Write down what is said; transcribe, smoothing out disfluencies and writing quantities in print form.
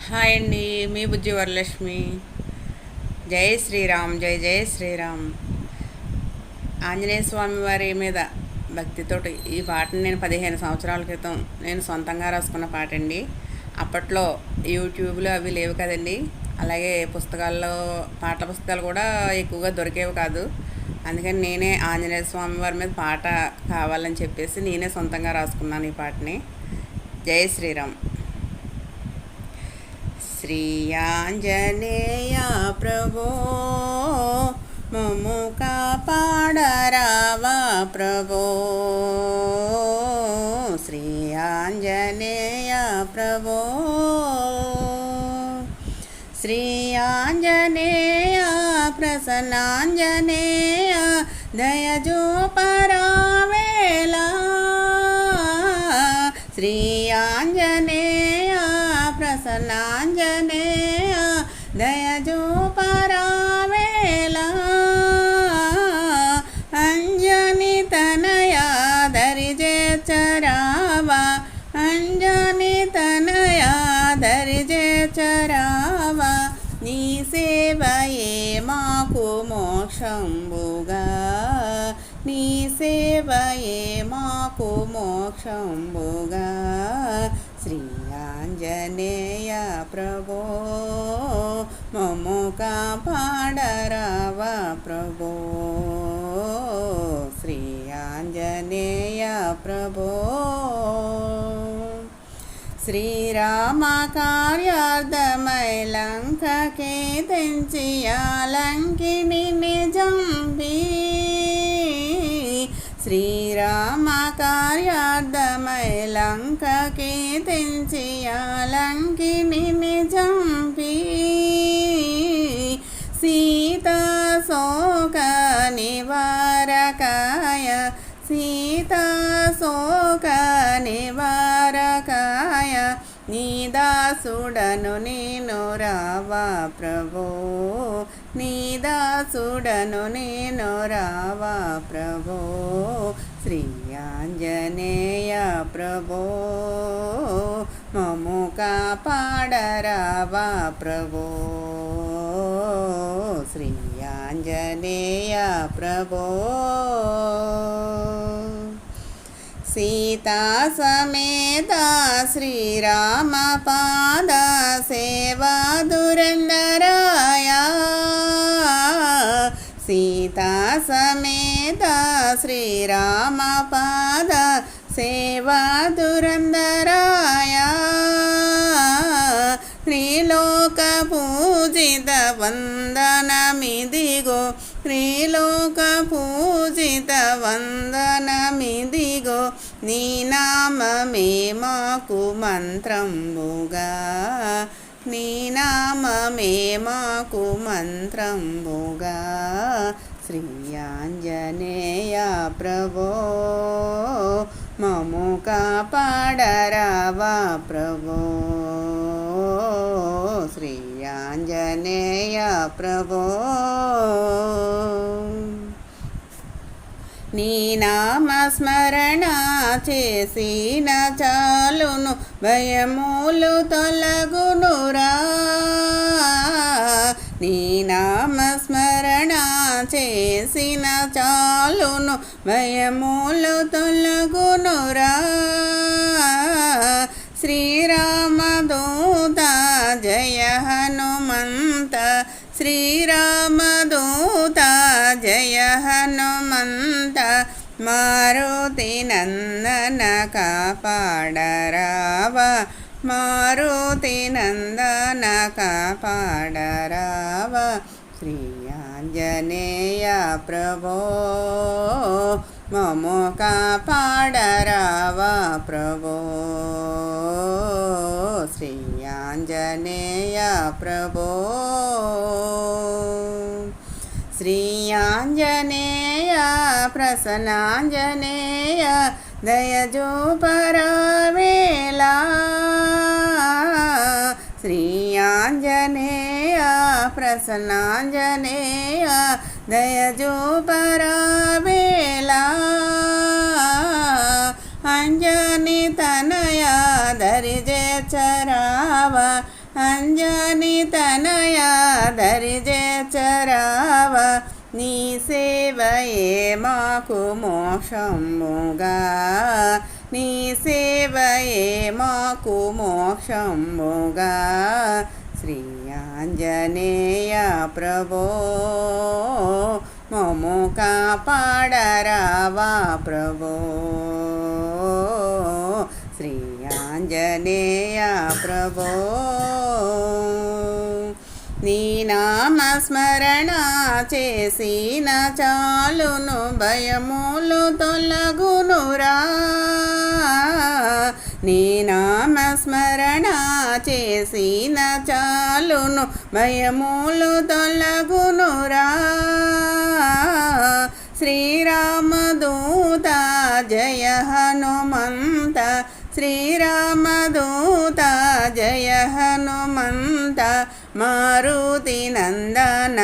Hi అండి, మీ బుజ్జి వరలక్ష్మి. జై శ్రీరామ్, జై జై శ్రీరామ్. ఆంజనేయ స్వామి వారి మీద భక్తితోటి ఈ పాటను నేను 15 సంవత్సరాల క్రితం నేను సొంతంగా రాసుకున్న పాట అండి. అప్పట్లో యూట్యూబ్లో అవి లేవు కదండి. అలాగే పుస్తకాల్లో పాటల పుస్తకాలు కూడా ఎక్కువగా దొరికేవి కాదు. అందుకని నేనే ఆంజనేయ స్వామి వారి మీద పాట కావాలని చెప్పేసి నేనే సొంతంగా రాసుకున్నాను ఈ పాటని. జై శ్రీరామ్. శ్రీయాంజనేయ ప్రభో మము కాపాడరావా ప్రభో. శ్రీయాంజనేయ ప్రభో, శ్రీయాంజనేయ ప్రసన్నాంజనేయ దయజూపరావేలా. శ్రీయాంజనేయ ప్రసన్నాంజనేయ దయజూపరావేలా. అంజని తనయ దరిజేచరావా, అంజని తనయ దరిజేచరావా. నీ సేవయే మాకు మోక్షంబుగా, నీ సేవయే మాకు మోక్షంబుగా. శ్రీ ఆంజనేయ ప్రభో మము కాపాడరావా ప్రభో. శ్రీ ఆంజనేయ ప్రభో, శ్రీరామ కార్యార్థమై లంకకే తెంచియా లంకిని నిజంబి. శ్రీరామ కార్యార్థమై లంకకే తెంచియా లంకిని నిజంబి. సీతా శోక నివారకాయ, సీతా శోక నివారకాయ. నీ దాసుడను నేను రావా ప్రభో, నీ దాసుడను నేను రావా ప్రభో. శ్రీ ఆంజనేయ ప్రభో మము కాపాడరావా ప్రభో. శ్రీ ఆంజనేయ ప్రభో, సీతా సమేత శ్రీరామ పాద సేవా దురందరాయ. సీతా సమేత శ్రీరామ పాద సేవా దురందరాయ. త్రిలోక పూజిత వందనమిదిగో, త్రిలోక పూజిత వందనమిదిగో. నీ నామమే మాకు మంత్రంబుగా, నీ నామమే మాకు మంత్రంబుగా. శ్రీ ఆంజనేయ ప్రభో మము కాపాడరావా ప్రభో. శ్రీ ఆంజనేయ ప్రభో, నీ నామస్మరణ చేసిన చాలును భయములు తొలగునురా. నీ నామస్మరణ చేసిన చాలును భయములు తొలగునురా. శ్రీరామదూత జయ హనుమంత, శ్రీరామదూత జయ హనుమంత. మారుతి నందన కాపాడరావా, మారుతి నందన కాపాడరావా. శ్రీ ఆంజనేయ ప్రభో మము కాపాడరావా ప్రభో. శ్రీ ఆంజనేయ ప్రభో, శ్రీ ఆంజనేయ ప్రసన్నాంజనేయ దయజూపరావేలా. శ్రీ ఆంజనేయ ప్రసన్నాంజనేయ దయజూపరావేలా. అంజని తనయ దరిజేచరావ అంజని తనయా దరిజేచరావ నీ సేవయే మాకు మోక్షముగా నీ సేవయే మాకు మోక్షముగా శ్రీ ఆంజనేయ ప్రభో మము కాపాడరావా ప్రభో శ్రీ ఆంజనేయ ప్రభో నీ నామస్మరణ చేసిన చాలును భయములు తొలగునురా నీ నామస్మరణ చేసిన చాలును భయములు తొలగునురా శ్రీరామదూత జయ హనుమంత శ్రీరామదూత జయ హనుమంత మారుతి నందన